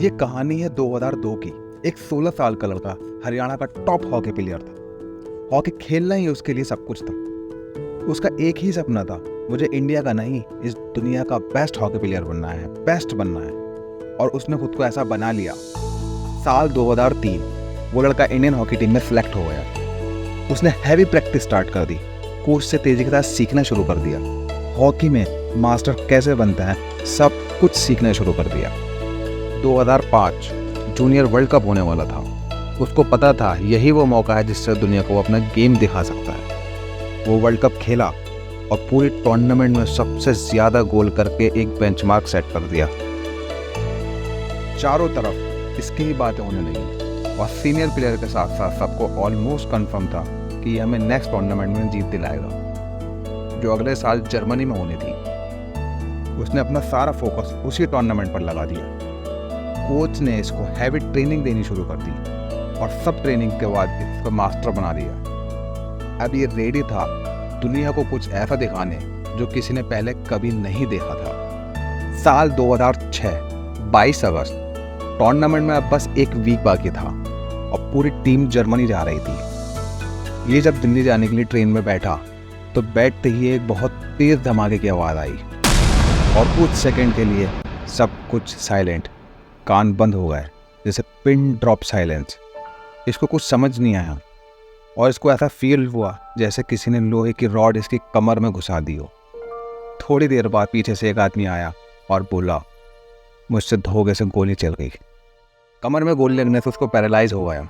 ये कहानी है 2002 की। एक 16 साल का लड़का हरियाणा का टॉप हॉकी प्लेयर था। हॉकी खेलना ही उसके लिए सब कुछ था। उसका एक ही सपना था, मुझे इंडिया का नहीं इस दुनिया का बेस्ट हॉकी प्लेयर बनना है, बेस्ट बनना है। और उसने खुद को ऐसा बना लिया। साल 2003 वो लड़का इंडियन हॉकी टीम में सिलेक्ट हो गया। उसने हैवी प्रैक्टिस स्टार्ट कर दी, कोच से तेजी के साथ सीखना शुरू कर दिया। हॉकी में मास्टर कैसे बनता है सब कुछ सीखना शुरू कर दिया। 2005 जूनियर वर्ल्ड कप होने वाला था। उसको पता था यही वो मौका है जिससे दुनिया को वो अपना गेम दिखा सकता है। वो वर्ल्ड कप खेला और पूरी टूर्नामेंट में सबसे ज़्यादा गोल करके एक बेंचमार्क सेट कर दिया। चारों तरफ इसकी ही बातें होने लगी और सीनियर प्लेयर के साथ साथ सबको ऑलमोस्ट कंफर्म था कि हमें नेक्स्ट टूर्नामेंट में जीत दिलाएगा, जो अगले साल जर्मनी में होनी थी। उसने अपना सारा फोकस उसी टूर्नामेंट पर लगा दिया। कोच ने इसको हैवी ट्रेनिंग देनी शुरू कर दी और सब ट्रेनिंग के बाद इसको मास्टर बना दिया। अब ये रेडी था दुनिया को कुछ ऐसा दिखाने जो किसी ने पहले कभी नहीं देखा था। साल 2006 22 अगस्त, टूर्नामेंट में अब बस एक वीक बाकी था और पूरी टीम जर्मनी जा रही थी। ये जब दिल्ली जाने के लिए ट्रेन में बैठा तो बैठते ही एक बहुत तेज धमाके की आवाज़ आई और कुछ सेकंड के लिए सब कुछ साइलेंट, कान बंद हो गए, जैसे पिन ड्रॉप साइलेंस। इसको कुछ समझ नहीं आया और इसको ऐसा फील हुआ जैसे किसी ने लोहे की रॉड इसकी कमर में घुसा दी हो। थोड़ी देर बाद पीछे से एक आदमी आया और बोला, मुझसे धोखे से गोली चल गई। कमर में गोली लगने से उसको पैरालाइज हो गया।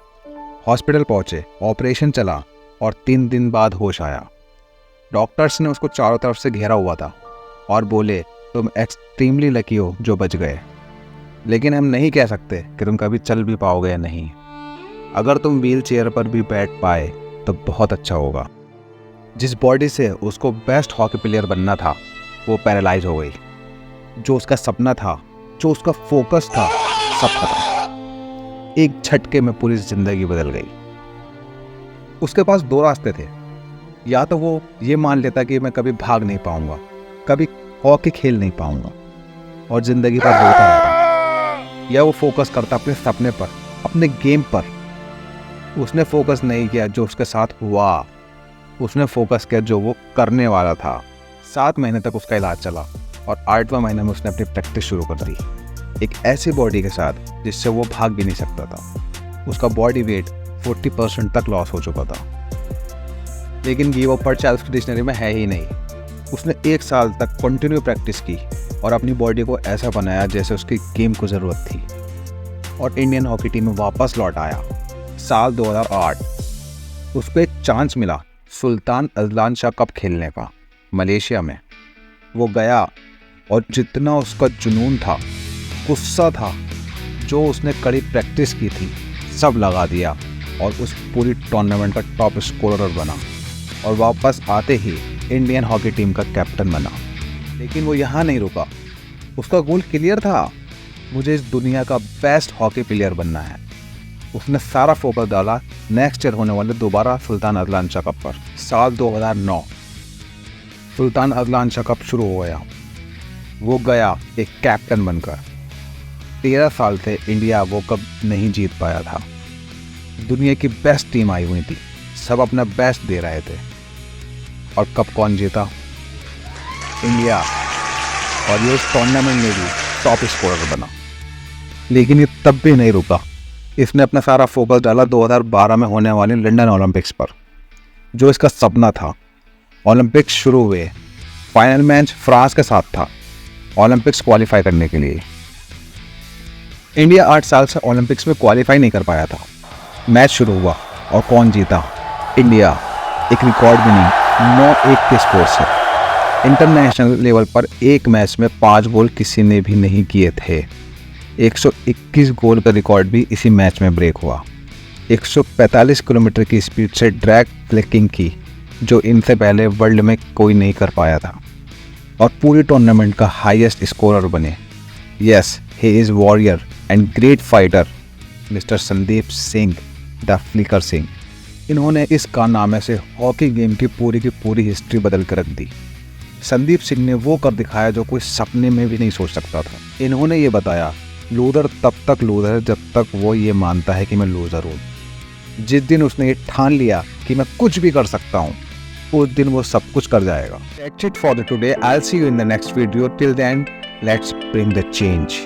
हॉस्पिटल पहुंचे, ऑपरेशन चला और 3 दिन बाद होश आया। डॉक्टर्स ने उसको चारों तरफ से घेरा हुआ था और बोले, तुम एक्सट्रीमली लकी हो जो बच गए, लेकिन हम नहीं कह सकते कि तुम कभी चल भी पाओगे या नहीं। अगर तुम व्हील चेयर पर भी बैठ पाए तो बहुत अच्छा होगा। जिस बॉडी से उसको बेस्ट हॉकी प्लेयर बनना था वो पैरालाइज हो गई। जो उसका सपना था, जो उसका फोकस था, सब खत्म। एक झटके में पूरी जिंदगी बदल गई। उसके पास 2 रास्ते थे। या तो वो ये मान लेता कि मैं कभी भाग नहीं पाऊंगा, कभी हॉकी खेल नहीं पाऊंगा और जिंदगी पर रोता रहता, या वो फोकस करता अपने सपने पर, अपने गेम पर। उसने फोकस नहीं किया जो उसके साथ हुआ, उसने फोकस किया जो वो करने वाला था। 7 महीने तक उसका इलाज चला और 8वें महीने में उसने अपनी प्रैक्टिस शुरू कर दी, एक ऐसी बॉडी के साथ जिससे वो भाग भी नहीं सकता था। उसका बॉडी वेट 40% तक लॉस हो चुका था, लेकिन गिव अप पर चार्ल्स की डिक्शनरी में है ही नहीं। उसने 1 साल तक कंटिन्यू प्रैक्टिस की और अपनी बॉडी को ऐसा बनाया जैसे उसकी गेम को ज़रूरत थी और इंडियन हॉकी टीम में वापस लौट आया। साल 2008 उसको एक चांस मिला सुल्तान अजलान शाह कप खेलने का मलेशिया में। वो गया और जितना उसका जुनून था, गुस्सा था, जो उसने कड़ी प्रैक्टिस की थी, सब लगा दिया और उस पूरी टूर्नामेंट का टॉप स्कोरर बना और वापस आते ही इंडियन हॉकी टीम का कैप्टन बना। लेकिन वो यहाँ नहीं रुका। उसका गोल क्लियर था, मुझे इस दुनिया का बेस्ट हॉकी प्लेयर बनना है। उसने सारा फोकस डाला नेक्स्ट ईयर होने वाले दोबारा सुल्तान अजलान शाह कप पर। साल 2009 सुल्तान अजलान शाह कप शुरू हो गया। वो गया एक कैप्टन बनकर। 13 साल से इंडिया वो कप नहीं जीत पाया था। दुनिया की बेस्ट टीम आई हुई थी, सब अपना बेस्ट दे रहे थे और कप कौन जीता? इंडिया। और ये उस टूर्नामेंट में भी टॉप स्कोरर बना। लेकिन ये तब भी नहीं रुका। इसने अपना सारा फोकस डाला 2012 में होने वाले लंदन ओलंपिक्स पर, जो इसका सपना था। ओलंपिक्स शुरू हुए, फाइनल मैच फ्रांस के साथ था ओलंपिक्स क्वालिफाई करने के लिए। इंडिया 8 साल से ओलंपिक्स में क्वालिफाई नहीं कर पाया था। मैच शुरू हुआ और कौन जीता? इंडिया। एक रिकॉर्ड भी नहीं, 9-1 के स्कोर से। इंटरनेशनल लेवल पर एक मैच में 5 गोल किसी ने भी नहीं किए थे। 121 गोल का रिकॉर्ड भी इसी मैच में ब्रेक हुआ। 145 किलोमीटर की स्पीड से ड्रैग फ्लिकिंग की, जो इनसे पहले वर्ल्ड में कोई नहीं कर पाया था, और पूरी टूर्नामेंट का हाईएस्ट स्कोरर बने। Yes, he is warrior and great fighter, mister Sandeep Singh the flicker Singh. इन्होंने इस कारनामे से हॉकी गेम की पूरी हिस्ट्री बदल कर रख दी। संदीप सिंह ने वो कर दिखाया जो कोई सपने में भी नहीं सोच सकता था। इन्होंने ये बताया लूज़र तब तक लूज़र है जब तक वो ये मानता है कि मैं लूज़र हूँ। जिस दिन उसने ये ठान लिया कि मैं कुछ भी कर सकता हूँ, उस दिन वो सब कुछ कर जाएगा। That's it for the today. I'll see you in the next video. Till then, let's bring the change.